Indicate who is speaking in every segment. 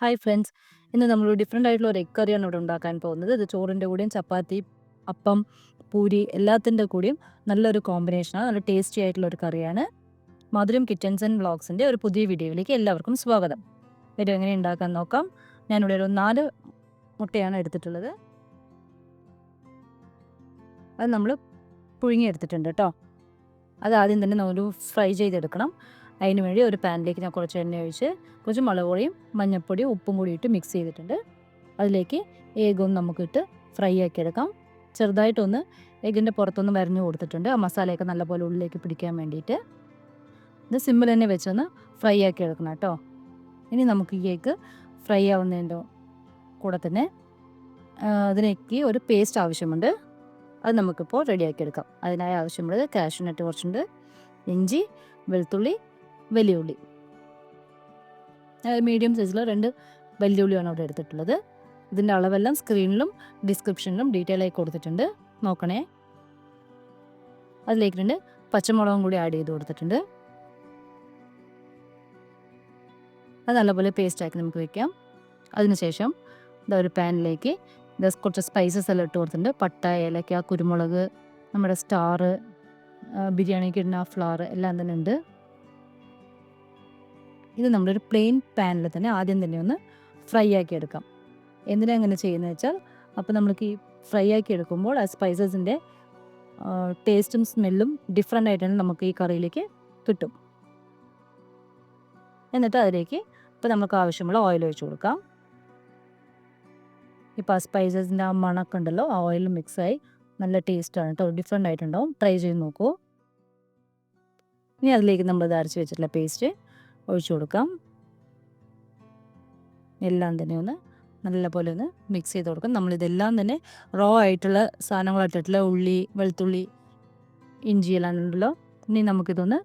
Speaker 1: Hi friends, ഇന്ന് നമ്മൾ different ആയിട്ടുള്ള ഒരു എഗ് കറിയാണ് ഇവിടെ ഉണ്ടാക്കാൻ പോകുന്നത്. ഇത് ചോറിൻ്റെ കൂടെയും ചപ്പാത്തി, അപ്പം, പൂരി എല്ലാത്തിൻ്റെ കൂടെയും നല്ലൊരു കോമ്പിനേഷനാണ്. നല്ല ടേസ്റ്റി ആയിട്ടുള്ള ഒരു കറിയാണ്. മധുരം കിച്ചൻസ് ആൻഡ് വ്ളോഗ്സിൻ്റെ ഒരു പുതിയ വീഡിയോയിലേക്ക് എല്ലാവർക്കും സ്വാഗതം. വീഡിയോ എങ്ങനെ ഉണ്ടാക്കാൻ നോക്കാം. ഞാനിവിടെ ഒരു 4 മുട്ടയാണ് എടുത്തിട്ടുള്ളത്. അത് നമ്മൾ പുഴുങ്ങിയെടുത്തിട്ടുണ്ട് കേട്ടോ. അത് ആദ്യം തന്നെ നമ്മൾ ഫ്രൈ ചെയ്തെടുക്കണം. അതിന് വേണ്ടി ഒരു പാനിലേക്ക് ഞാൻ കുറച്ച് എണ്ണ ഒഴിച്ച് കുറച്ച് മുളക് പൊടിയും മഞ്ഞൾപ്പൊടിയും ഉപ്പും കൂടി ഇട്ട് മിക്സ് ചെയ്തിട്ടുണ്ട്. അതിലേക്ക് എഗ്ഗൊന്ന് നമുക്കിട്ട് ഫ്രൈ ആക്കി എടുക്കാം. ചെറുതായിട്ടൊന്ന് എഗ്ഗിൻ്റെ പുറത്തൊന്ന് വരഞ്ഞു കൊടുത്തിട്ടുണ്ട്, ആ മസാലയൊക്കെ നല്ലപോലെ ഉള്ളിലേക്ക് പിടിക്കാൻ വേണ്ടിയിട്ട്. ഇത് സിമ്മിൽ തന്നെ വെച്ചൊന്ന് ഫ്രൈ ആക്കി എടുക്കണം കേട്ടോ. ഇനി നമുക്ക് ഈ എഗ്ഗ് ഫ്രൈ ആവുന്നതിൻ്റെ കൂടെ തന്നെ അതിലേക്ക് ഒരു പേസ്റ്റ് ആവശ്യമുണ്ട്. അത് നമുക്കിപ്പോൾ റെഡിയാക്കി എടുക്കാം. അതിനായി ആവശ്യമുള്ളത് കാഷ്യൂനട്ട് കുറച്ചുണ്ട്, ഇഞ്ചി, വെളുത്തുള്ളി, വലിയ ഉള്ളി. മീഡിയം സൈസിൽ 2 വലിയ ഉള്ളിയാണ് അവിടെ എടുത്തിട്ടുള്ളത്. ഇതിൻ്റെ അളവെല്ലാം സ്ക്രീനിലും ഡിസ്ക്രിപ്ഷനിലും ഡീറ്റെയിൽ ആയി കൊടുത്തിട്ടുണ്ട്, നോക്കണേ. അതിലേക്ക് 2 പച്ചമുളകും കൂടി ആഡ് ചെയ്ത് കൊടുത്തിട്ടുണ്ട്. അത് നല്ലപോലെ പേസ്റ്റാക്കി നമുക്ക് വയ്ക്കാം. അതിനുശേഷം ഒരു പാനിലേക്ക് കുറച്ച് സ്പൈസസ് എല്ലാം ഇട്ട് കൊടുത്തിട്ടുണ്ട്. പട്ട, ഏലക്ക, കുരുമുളക്, നമ്മുടെ സ്റ്റാർ, ബിരിയാണിക്ക് ഇടുന്ന ഫ്ലവർ എല്ലാം തന്നെ ഉണ്ട്. ഇത് നമ്മളൊരു പ്ലെയിൻ പാനിൽ തന്നെ ആദ്യം തന്നെ ഒന്ന് ഫ്രൈ ആക്കി എടുക്കാം. എന്തിനാണ് അങ്ങനെ ചെയ്യുന്നത് വെച്ചാൽ, അപ്പോൾ നമ്മൾക്ക് ഈ ഫ്രൈ ആക്കി എടുക്കുമ്പോൾ ആ സ്പൈസസിൻ്റെ ടേസ്റ്റും സ്മെല്ലും ഡിഫറെൻ്റ് ആയിട്ടാണ് നമുക്ക് ഈ കറിയിലേക്ക് കിട്ടും. എന്നിട്ട് അതിലേക്ക് ഇപ്പോൾ നമുക്ക് ആവശ്യമുള്ള ഓയിൽ ഒഴിച്ച് കൊടുക്കാം. ഇപ്പോൾ ആ സ്പൈസസിൻ്റെ ആ മണമൊക്കെ ഉണ്ടല്ലോ, ആ ഓയിൽ മിക്സായി നല്ല ടേസ്റ്റാണ് കേട്ടോ. ഡിഫറെൻ്റ് ആയിട്ടുണ്ടാവും, ട്രൈ ചെയ്ത് നോക്കൂ. ഇനി അതിലേക്ക് നമ്മൾ അരച്ച് വെച്ചിട്ടുള്ള പേസ്റ്റ് ഒഴിച്ചു കൊടുക്കാം. എല്ലാം തന്നെ ഒന്ന് നല്ലപോലെ ഒന്ന് മിക്സ് ചെയ്ത് കൊടുക്കാം. നമ്മളിതെല്ലാം തന്നെ റോ ആയിട്ടുള്ള സാധനങ്ങളായിട്ടിട്ടുള്ള ഉള്ളി, വെളുത്തുള്ളി, ഇഞ്ചി എല്ലാം ഉണ്ടല്ലോ. ഇനി നമുക്കിതൊന്ന്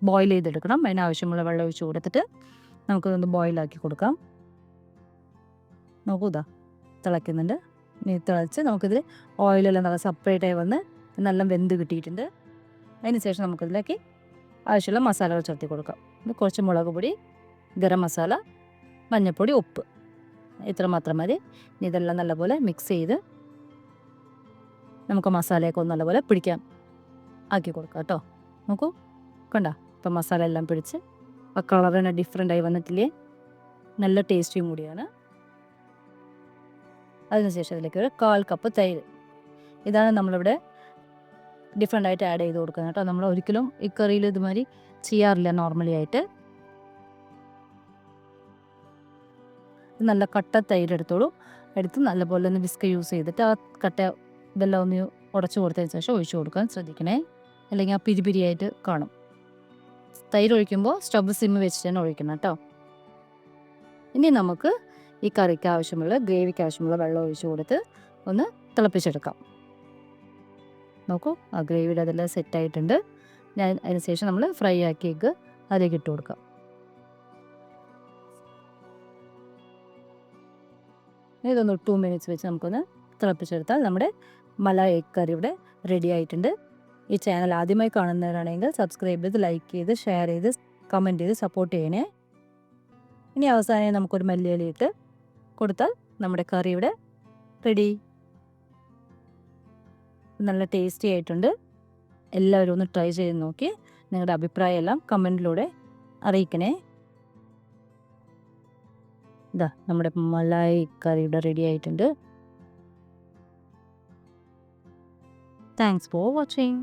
Speaker 1: ബോയിൽ ചെയ്തെടുക്കണം. അതിനാവശ്യമുള്ള വെള്ളം ഒഴിച്ച് കൊടുത്തിട്ട് നമുക്കിതൊന്ന് ബോയിലാക്കി കൊടുക്കാം. നോക്കൂ, ഇതാ തിളയ്ക്കുന്നുണ്ട്. ഇനി തിളച്ച് നമുക്കിതിൽ ഓയിലെല്ലാം നല്ല സെപ്പറേറ്റായി വന്ന് നല്ല വെന്ത് കിട്ടിയിട്ടുണ്ട്. അതിന് ശേഷം നമുക്കിതിലേക്ക് ആവശ്യമുള്ള മസാലകൾ ചേർത്തി കൊടുക്കാം. ഇത് കുറച്ച് മുളക് പൊടി, ഗരം മസാല, മഞ്ഞൾപ്പൊടി, ഉപ്പ്, ഇത്ര മാത്രം മതി. ഇതെല്ലാം നല്ലപോലെ മിക്സ് ചെയ്ത് നമുക്ക് മസാലയൊക്കെ ഒന്ന് നല്ലപോലെ പിടിക്കാൻ ആക്കി കൊടുക്കാം കേട്ടോ. നോക്കൂ, കണ്ടോ, ഇപ്പം മസാല എല്ലാം പിടിച്ച് ആ കളർ തന്നെ ഡിഫറെൻ്റായി വന്നിട്ടില്ലേ, നല്ല ടേസ്റ്റിയും കൂടിയാണ്. അതിനുശേഷം അതിലേക്ക് ഒരു 1/4 കപ്പ് തൈര്. ഇതാണ് നമ്മളിവിടെ ഡിഫറെൻ്റ് ആയിട്ട് ആഡ് ചെയ്ത് കൊടുക്കുന്നത് കേട്ടോ. നമ്മൾ ഒരിക്കലും ഈ കറിയിൽ ഇതുമാതിരി ചെയ്യാറില്ല നോർമലി ആയിട്ട്. നല്ല കട്ട തൈര് എടുത്ത് നല്ലപോലെ ഒന്ന് വിസ്ക് യൂസ് ചെയ്തിട്ട് ആ കട്ട ഇതെല്ലാം ഒന്ന് ഉടച്ചു കൊടുത്തതിന് ശേഷം ഒഴിച്ചു കൊടുക്കാൻ ശ്രദ്ധിക്കണേ, അല്ലെങ്കിൽ ആ പിരിപിരിയായിട്ട് കാണും. തൈര് ഒഴിക്കുമ്പോൾ സ്റ്റവ് സിമ്മ് വെച്ചിട്ട് തന്നെ ഒഴിക്കണം കേട്ടോ. ഇനി നമുക്ക് ഈ കറിക്ക് ആവശ്യമുള്ള ഗ്രേവിക്ക് ആവശ്യമുള്ള വെള്ളം ഒഴിച്ചു കൊടുത്ത് ഒന്ന് തിളപ്പിച്ചെടുക്കാം. നോക്കൂ, ആ ഗ്രേവിയുടെ അതെല്ലാം സെറ്റായിട്ടുണ്ട്. അതിന് ശേഷം നമ്മൾ ഫ്രൈ ആക്കിയ എഗ്ഗ് അതിലേക്ക് ഇട്ട് കൊടുക്കാം. ഇതൊന്ന് 2 മിനിറ്റ്സ് വെച്ച് നമുക്കൊന്ന് തിളപ്പിച്ചെടുത്താൽ നമ്മുടെ മലായ് എഗ് കറി ഇവിടെ റെഡി ആയിട്ടുണ്ട്. ഈ ചാനൽ ആദ്യമായി കാണുന്നവരാണെങ്കിൽ സബ്സ്ക്രൈബ് ചെയ്ത്, ലൈക്ക് ചെയ്ത്, ഷെയർ ചെയ്ത്, കമൻറ്റ് ചെയ്ത് സപ്പോർട്ട് ചെയ്യണേ. ഇനി അവസാനം നമുക്കൊരു മല്ലിയില ഇട്ട് കൊടുത്താൽ നമ്മുടെ കറി ഇവിടെ റെഡി. നല്ല ടേസ്റ്റി ആയിട്ടുണ്ട്. എല്ലാവരും ഒന്ന് ട്രൈ ചെയ്ത് നോക്കി നിങ്ങളുടെ അഭിപ്രായം എല്ലാം കമൻറ്റിലൂടെ അറിയിക്കണേ. ഇതാ നമ്മുടെ മലായ് കറി ഇവിടെ റെഡി ആയിട്ടുണ്ട്. Thanks for watching.